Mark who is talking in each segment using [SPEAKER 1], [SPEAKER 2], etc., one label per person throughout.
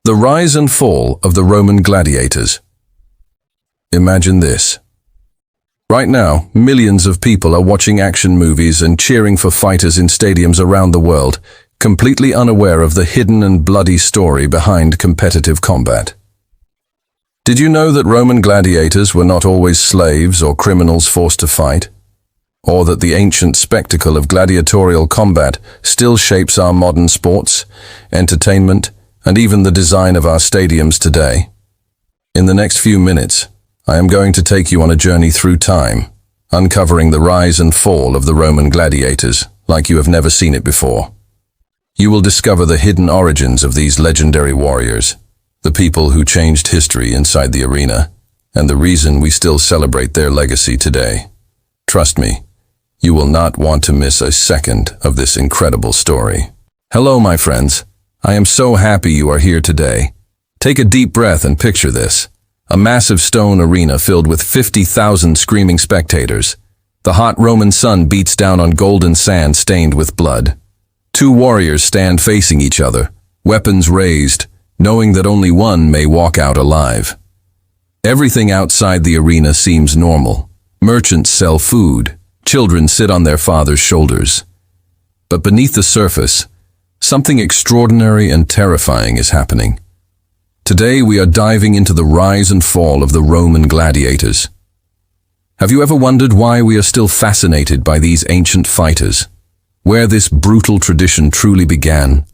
[SPEAKER 1] The rise and fall of the Roman gladiators. Imagine this. Right now, millions of people are watching action movies and cheering for fighters in stadiums around the world, completely unaware of the hidden and bloody story behind competitive combat. Did you know that Roman gladiators were not always slaves or criminals forced to fight? Or that the ancient spectacle of gladiatorial combat still shapes our modern sports, entertainment, and even the design of our stadiums today? In the next few minutes, I am going to take you on a journey through time, uncovering the rise and fall of the Roman gladiators like you have never seen it before. You will discover the hidden origins of these legendary warriors, the people who changed history inside the arena, and the reason we still celebrate their legacy today. Trust me, you will not want to miss a second of this incredible story. Hello, my friends. I am so happy you are here today. Take a deep breath and picture this. A massive stone arena filled with 50,000 screaming spectators. The hot Roman sun beats down on golden sand stained with blood. Two warriors stand facing each other, weapons raised, knowing that only one may walk out alive. Everything outside the arena seems normal. Merchants sell food. Children sit on their father's shoulders. But beneath the surface, something extraordinary and terrifying is happening. Today we are diving into the rise and fall of the Roman gladiators. Have you ever wondered why we are still fascinated by these ancient fighters? Where this brutal tradition truly began?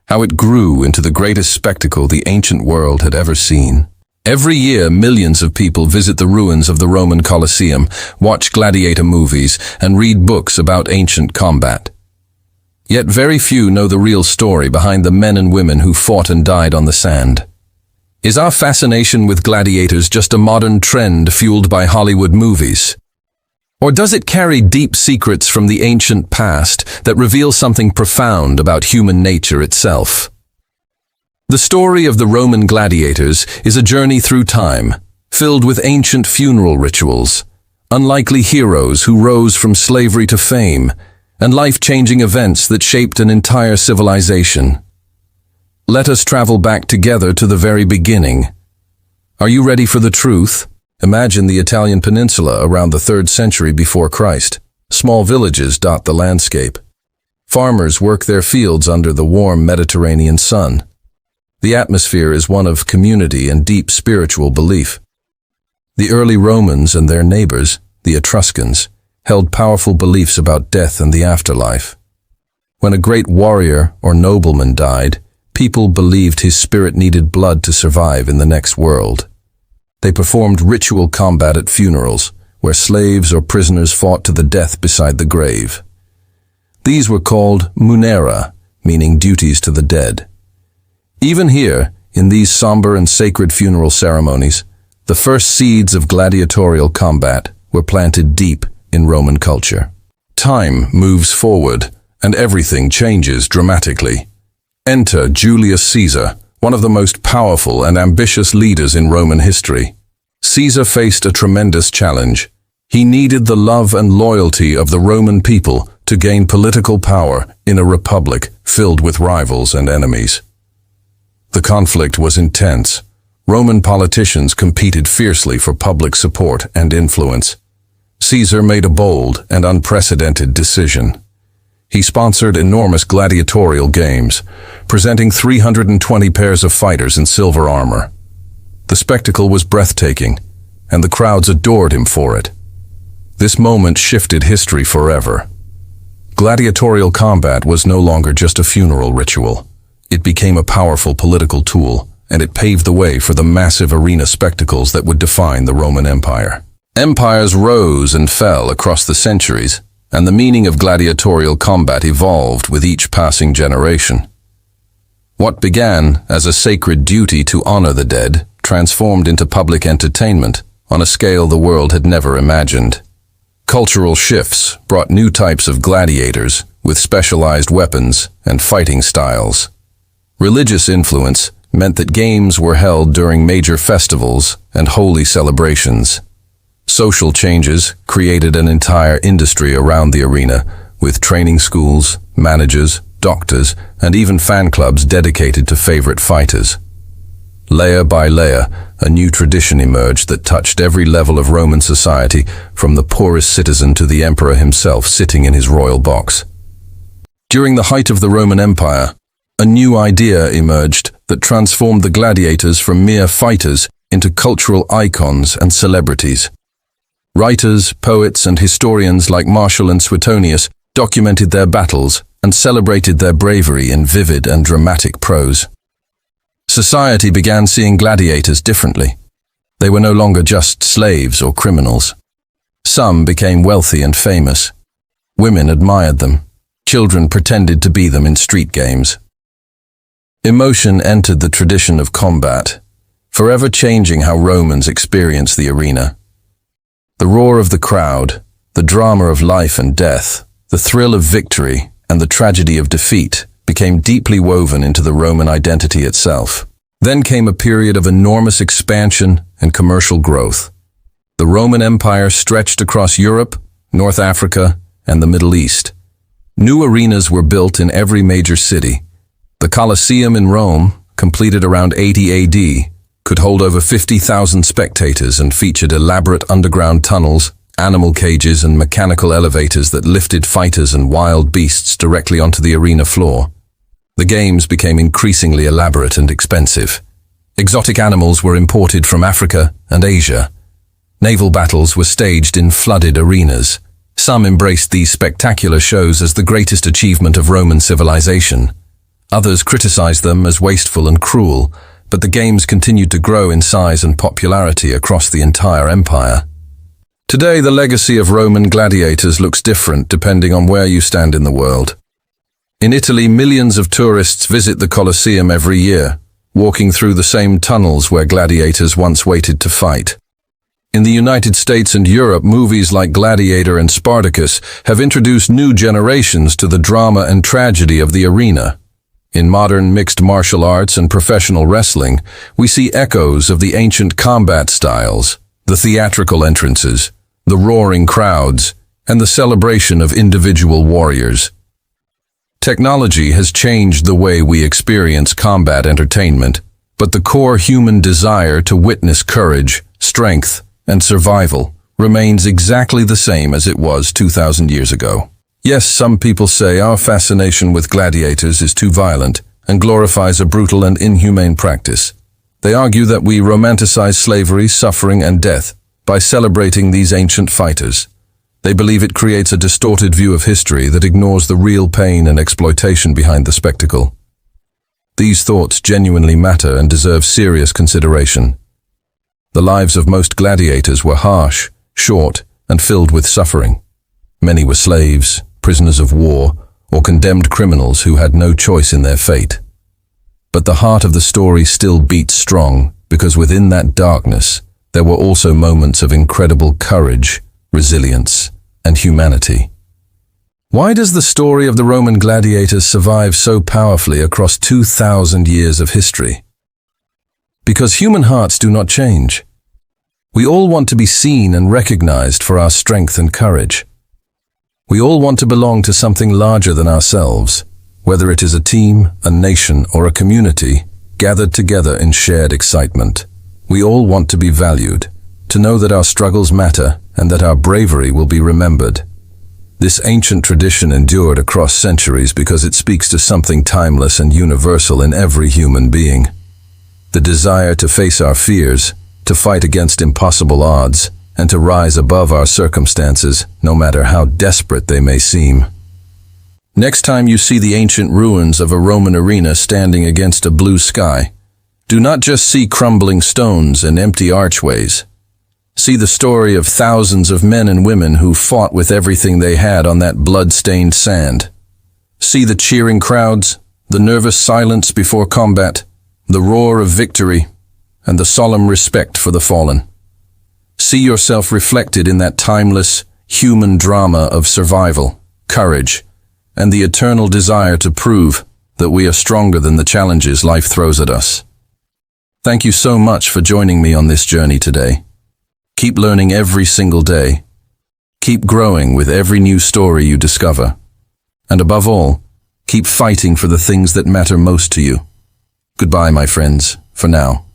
[SPEAKER 1] How it grew into the greatest spectacle the ancient world had ever seen? Every year, millions of people visit the ruins of the Roman Colosseum, watch gladiator movies, and read books about ancient combat. Yet very few know the real story behind the men and women who fought and died on the sand. Is our fascination with gladiators just a modern trend fueled by Hollywood movies? Or does it carry deep secrets from the ancient past that reveal something profound about human nature itself? The story of the Roman gladiators is a journey through time, filled with ancient funeral rituals, unlikely heroes who rose from slavery to fame, and life-changing events that shaped an entire civilization. Let us travel back together to the very beginning. Are you ready for the truth? Imagine the Italian peninsula around the 3rd century before Christ. Small villages dot the landscape. Farmers work their fields under the warm Mediterranean sun. The atmosphere is one of community and deep spiritual belief. The early Romans and their neighbors, the Etruscans, held powerful beliefs about death and the afterlife. When a great warrior or nobleman died, people believed his spirit needed blood to survive in the next world. They performed ritual combat at funerals, where slaves or prisoners fought to the death beside the grave. These were called munera, meaning duties to the dead. Even here, in these somber and sacred funeral ceremonies, the first seeds of gladiatorial combat were planted deep in Roman culture. Time moves forward, and everything changes dramatically. Enter Julius Caesar, one of the most powerful and ambitious leaders in Roman history. Caesar faced a tremendous challenge. He needed the love and loyalty of the Roman people to gain political power in a republic filled with rivals and enemies. The conflict was intense. Roman politicians competed fiercely for public support and influence. Caesar made a bold and unprecedented decision. He sponsored enormous gladiatorial games, presenting 320 pairs of fighters in silver armor. The spectacle was breathtaking, and the crowds adored him for it. This moment shifted history forever. Gladiatorial combat was no longer just a funeral ritual. It became a powerful political tool, and it paved the way for the massive arena spectacles that would define the Roman Empire. Empires rose and fell across the centuries, and the meaning of gladiatorial combat evolved with each passing generation. What began as a sacred duty to honor the dead transformed into public entertainment on a scale the world had never imagined. Cultural shifts brought new types of gladiators with specialized weapons and fighting styles. Religious influence meant that games were held during major festivals and holy celebrations. Social changes created an entire industry around the arena, with training schools, managers, doctors, and even fan clubs dedicated to favorite fighters. Layer by layer, a new tradition emerged that touched every level of Roman society, from the poorest citizen to the emperor himself sitting in his royal box. During the height of the Roman Empire, a new idea emerged that transformed the gladiators from mere fighters into cultural icons and celebrities. Writers, poets, and historians like Martial and Suetonius documented their battles and celebrated their bravery in vivid and dramatic prose. Society began seeing gladiators differently. They were no longer just slaves or criminals. Some became wealthy and famous. Women admired them. Children pretended to be them in street games. Emotion entered the tradition of combat, forever changing how Romans experienced the arena. The roar of the crowd, the drama of life and death, the thrill of victory, and the tragedy of defeat became deeply woven into the Roman identity itself. Then came a period of enormous expansion and commercial growth. The Roman Empire stretched across Europe, North Africa, and the Middle East. New arenas were built in every major city. The Colosseum in Rome, completed around 80 AD, could hold over 50,000 spectators and featured elaborate underground tunnels, animal cages, and mechanical elevators that lifted fighters and wild beasts directly onto the arena floor. The games became increasingly elaborate and expensive. Exotic animals were imported from Africa and Asia. Naval battles were staged in flooded arenas. Some embraced these spectacular shows as the greatest achievement of Roman civilization. Others criticized them as wasteful and cruel, but the games continued to grow in size and popularity across the entire empire. Today, the legacy of Roman gladiators looks different depending on where you stand in the world. In Italy, millions of tourists visit the Colosseum every year, walking through the same tunnels where gladiators once waited to fight. In the United States and Europe, movies like Gladiator and Spartacus have introduced new generations to the drama and tragedy of the arena. In modern mixed martial arts and professional wrestling, we see echoes of the ancient combat styles, the theatrical entrances, the roaring crowds, and the celebration of individual warriors. Technology has changed the way we experience combat entertainment, but the core human desire to witness courage, strength, and survival remains exactly the same as it was 2,000 years ago. Yes, some people say our fascination with gladiators is too violent and glorifies a brutal and inhumane practice. They argue that we romanticize slavery, suffering, and death by celebrating these ancient fighters. They believe it creates a distorted view of history that ignores the real pain and exploitation behind the spectacle. These thoughts genuinely matter and deserve serious consideration. The lives of most gladiators were harsh, short, and filled with suffering. Many were slaves, prisoners of war, or condemned criminals who had no choice in their fate. But the heart of the story still beats strong, because within that darkness, there were also moments of incredible courage, resilience, and humanity. Why does the story of the Roman gladiators survive so powerfully across 2,000 years of history? Because human hearts do not change. We all want to be seen and recognized for our strength and courage. We all want to belong to something larger than ourselves, whether it is a team, a nation, or a community, gathered together in shared excitement. We all want to be valued, to know that our struggles matter and that our bravery will be remembered. This ancient tradition endured across centuries because it speaks to something timeless and universal in every human being. The desire to face our fears, to fight against impossible odds, and to rise above our circumstances, no matter how desperate they may seem. Next time you see the ancient ruins of a Roman arena standing against a blue sky, do not just see crumbling stones and empty archways. See the story of thousands of men and women who fought with everything they had on that blood-stained sand. See the cheering crowds, the nervous silence before combat, the roar of victory, and the solemn respect for the fallen. See yourself reflected in that timeless, human drama of survival, courage, and the eternal desire to prove that we are stronger than the challenges life throws at us. Thank you so much for joining me on this journey today. Keep learning every single day. Keep growing with every new story you discover. And above all, keep fighting for the things that matter most to you. Goodbye, my friends, for now.